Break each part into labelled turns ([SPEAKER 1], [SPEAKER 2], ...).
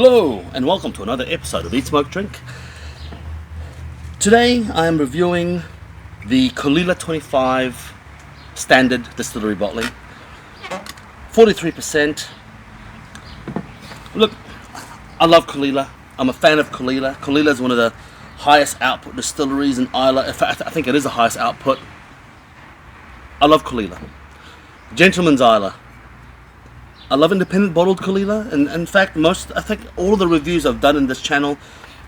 [SPEAKER 1] Hello and welcome to another episode of Eat Smoke Drink. Today I am reviewing the Caol Ila 25 standard distillery bottling, 43%. Look, I love Caol Ila. I'm a fan of Caol Ila. Caol Ila is one of the highest output distilleries in Ireland. In fact, I think it is the highest output. I love Caol Ila. Gentleman's Islay. I love independent bottled Caol Ila, and in fact I think all of the reviews I've done in this channel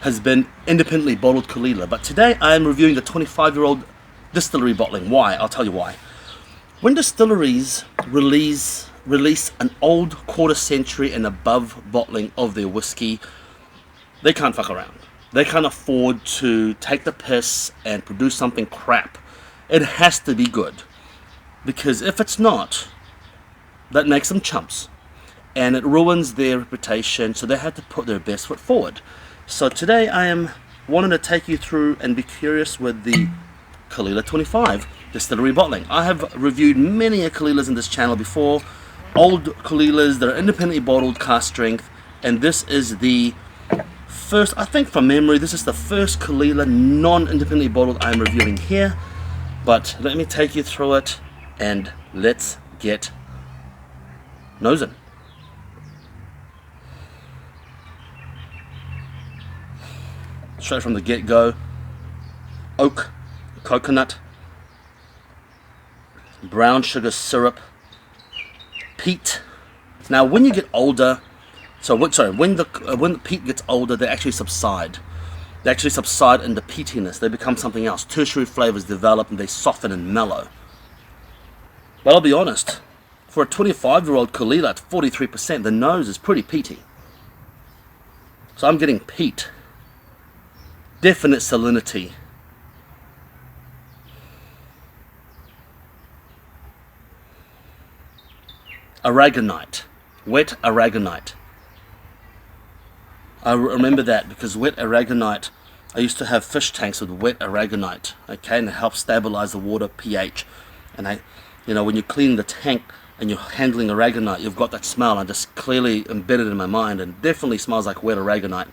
[SPEAKER 1] has been independently bottled Caol Ila. But today I am reviewing the 25-year-old distillery bottling. Why? I'll tell you why. When distilleries release an old quarter century and above bottling of their whiskey, they can't fuck around. They can't afford to take the piss and produce something crap. It has to be good, because if it's not, that makes them chumps and it ruins their reputation, so they have to put their best foot forward. So today I am wanting to take you through and be curious with the Caol Ila 25 distillery bottling. I have reviewed many Caol Ilas in this channel before, old Caol Ilas that are independently bottled cask strength, and this is the first, I think from memory, this is the first Caol Ila non-independently bottled I'm reviewing here. But let me take you through it and let's get nosing. Straight from the get-go, oak, coconut, brown sugar syrup, peat. Now when you get older, when the peat gets older, they actually subside. They actually subside into peatiness. They become something else. Tertiary flavors develop and they soften and mellow. But I'll be honest, for a 25-year-old Caol Ila at 43%, the nose is pretty peaty. So I'm getting peat. Definite salinity. Aragonite. Wet aragonite. I remember that because wet aragonite, I used to have fish tanks with wet aragonite, okay, and it helps stabilize the water pH. And when you're cleaning the tank and you're handling aragonite, you've got that smell. I just clearly embedded it in my mind, and it definitely smells like wet aragonite.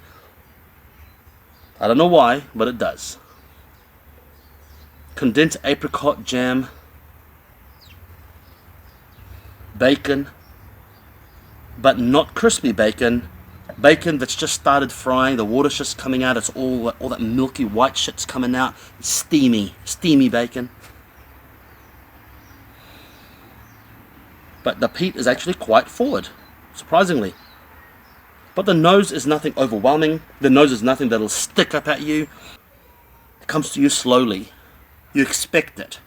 [SPEAKER 1] I don't know why, but it does. Condensed apricot jam, bacon, but not crispy bacon. Bacon that's just started frying, the water's just coming out, it's all that milky white shit's coming out. Steamy bacon. But the peat is actually quite forward, surprisingly. But the nose is nothing overwhelming. The nose is nothing that'll stick up at you. It comes to you slowly. You expect it.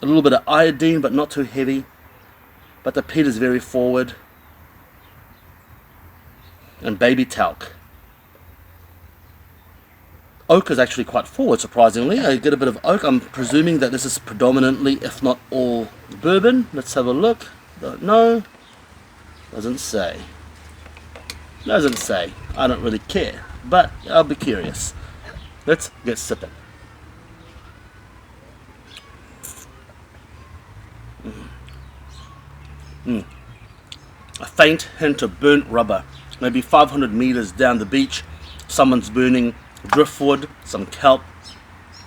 [SPEAKER 1] A little bit of iodine, but not too heavy. But the peat is very forward. And baby talc. Oak is actually quite forward, surprisingly. I get a bit of oak. I'm presuming that this is predominantly, if not all, bourbon. Let's have a look. Don't know. Doesn't say. Doesn't say. I don't really care, but I'll be curious. Let's get sipping. A faint hint of burnt rubber. Maybe 500 meters down the beach, someone's burning driftwood, some kelp,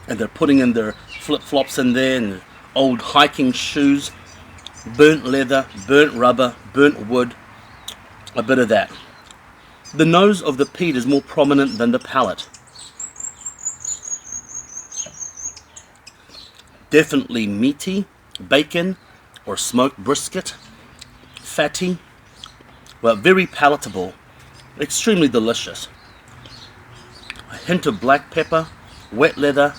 [SPEAKER 1] and they're putting in their flip-flops in there and old hiking shoes, burnt leather, burnt rubber, burnt wood, a bit of that. The nose of the peat is more prominent than the palate. Definitely meaty, bacon or smoked brisket, fatty, but very palatable, extremely delicious. A hint of black pepper, wet leather,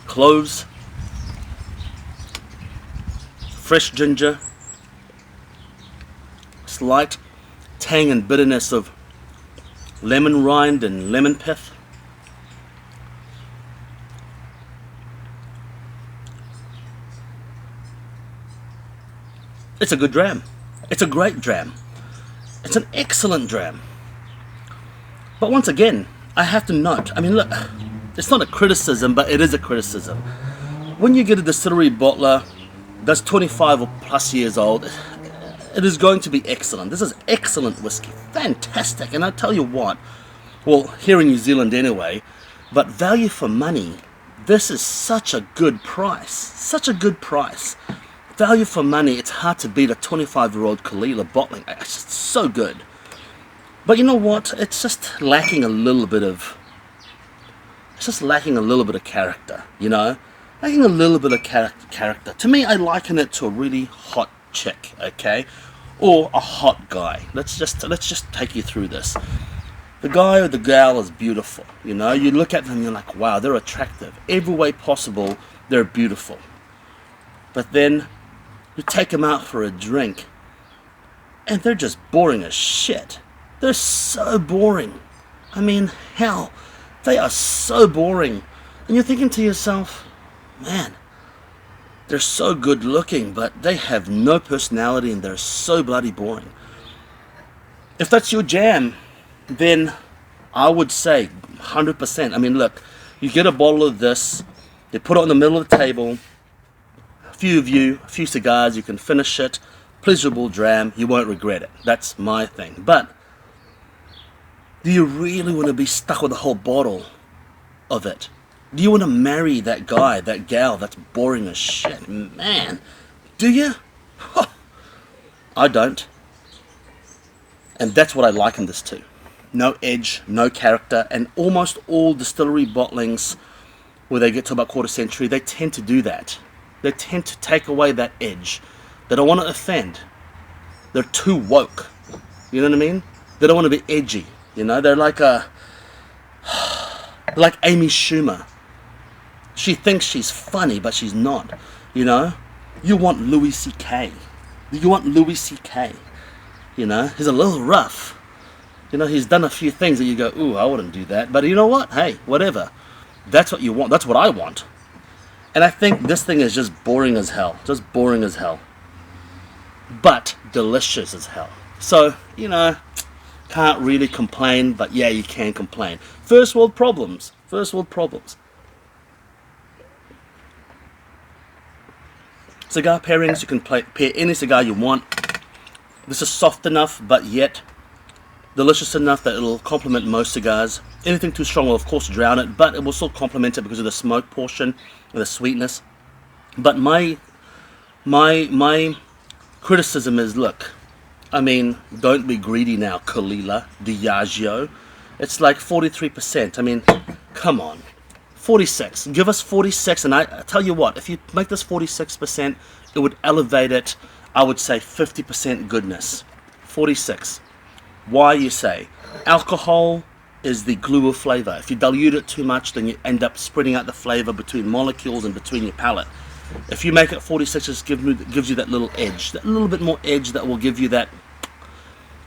[SPEAKER 1] cloves, fresh ginger, slight tang and bitterness of lemon rind and lemon pith. It's a good dram. It's a great dram. It's an excellent dram. But once again, I have to note, I mean, look, it's not a criticism, but it is a criticism. When you get a distillery bottler that's 25 or plus years old, it is going to be excellent. This is excellent whiskey, fantastic. And I tell you what, well, here in New Zealand anyway, but value for money, this is such a good price, such a good price. Value for money, it's hard to beat a 25-year-old Caol Ila bottling. It's just so good. But you know what? It's just lacking a little bit of, character, you know? Lacking a little bit of character. To me, I liken it to a really hot chick, okay? Or a hot guy. Let's just take you through this. The guy or the gal is beautiful, you know? You look at them and you're like, wow, they're attractive. Every way possible, they're beautiful. But then you take them out for a drink and they're just boring as shit. They're so boring. I mean, hell, they are so boring. And you're thinking to yourself, man, they're so good looking, but they have no personality and they're so bloody boring. If that's your jam, then I would say 100%. I mean, look, you get a bottle of this, they put it on the middle of the table, a few cigars, you can finish it, pleasurable dram, you won't regret it. That's my thing. But do you really want to be stuck with a whole bottle of it? Do you want to marry that guy, that gal that's boring as shit? Man, do you? I don't. And that's what I liken this to. No edge, no character, and almost all distillery bottlings where they get to about quarter century, they tend to do that. They tend to take away that edge. They don't want to offend. They're too woke. You know what I mean? They don't want to be edgy. You know, they're like like Amy Schumer. She thinks she's funny, but she's not. You know, you want Louis C.K. You want Louis C.K. You know, he's a little rough. You know, he's done a few things that you go, ooh, I wouldn't do that. But you know what? Hey, whatever. That's what you want. That's what I want. And I think this thing is just boring as hell. Just boring as hell. But delicious as hell. So, you know, can't really complain, but yeah, you can complain. First world problems. First world problems. Cigar pairings, you can pair any cigar you want. This is soft enough, but yet delicious enough that it'll complement most cigars. Anything too strong will of course drown it, but it will still complement it because of the smoke portion and the sweetness. But my criticism is, look, I mean, don't be greedy now, Caol Ila, Diageo. It's like 43%. I mean, come on. 46. Give us 46, and I tell you what, if you make this 46%, it would elevate it, I would say 50% goodness. 46. Why, you say? Alcohol is the glue of flavor. If you dilute it too much, then you end up spreading out the flavor between molecules and between your palate. If you make it 46, it just gives you that little edge, that little bit more edge that will give you that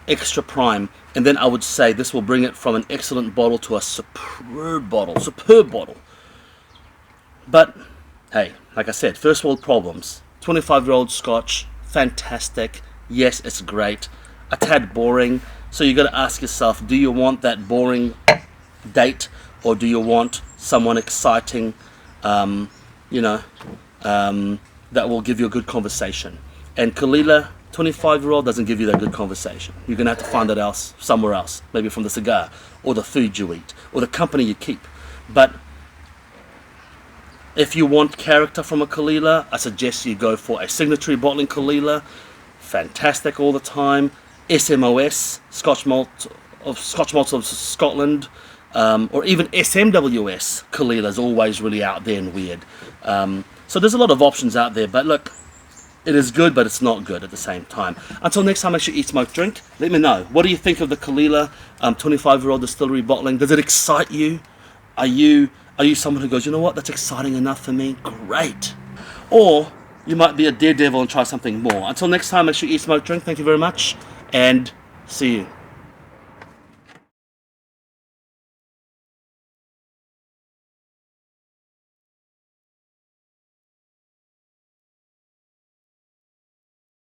[SPEAKER 1] extra prime. And then I would say this will bring it from an excellent bottle to a superb bottle. Superb bottle. But, hey, like I said, first world problems. 25-year-old Scotch, fantastic. Yes, it's great. A tad boring. So you got to ask yourself, do you want that boring date, or do you want someone exciting, you know, that will give you a good conversation? And Caol Ila, 25-year-old, doesn't give you that good conversation. You're going to have to find that somewhere else, maybe from the cigar, or the food you eat, or the company you keep. But if you want character from a Caol Ila, I suggest you go for a signatory bottling Caol Ila. Fantastic all the time. SMOS, Scotch Malt of Scotland, or even SMWS Caol Ila is always really out there and weird. So there's a lot of options out there, but look, it is good, but it's not good at the same time. Until next time, make sure you eat, smoke, drink. Let me know. What do you think of the Caol Ila 25-year-old distillery bottling? Does it excite you? Are you someone who goes, you know what, that's exciting enough for me? Great. Or you might be a daredevil and try something more. Until next time, make sure you eat, smoke, drink. Thank you very much, and see you.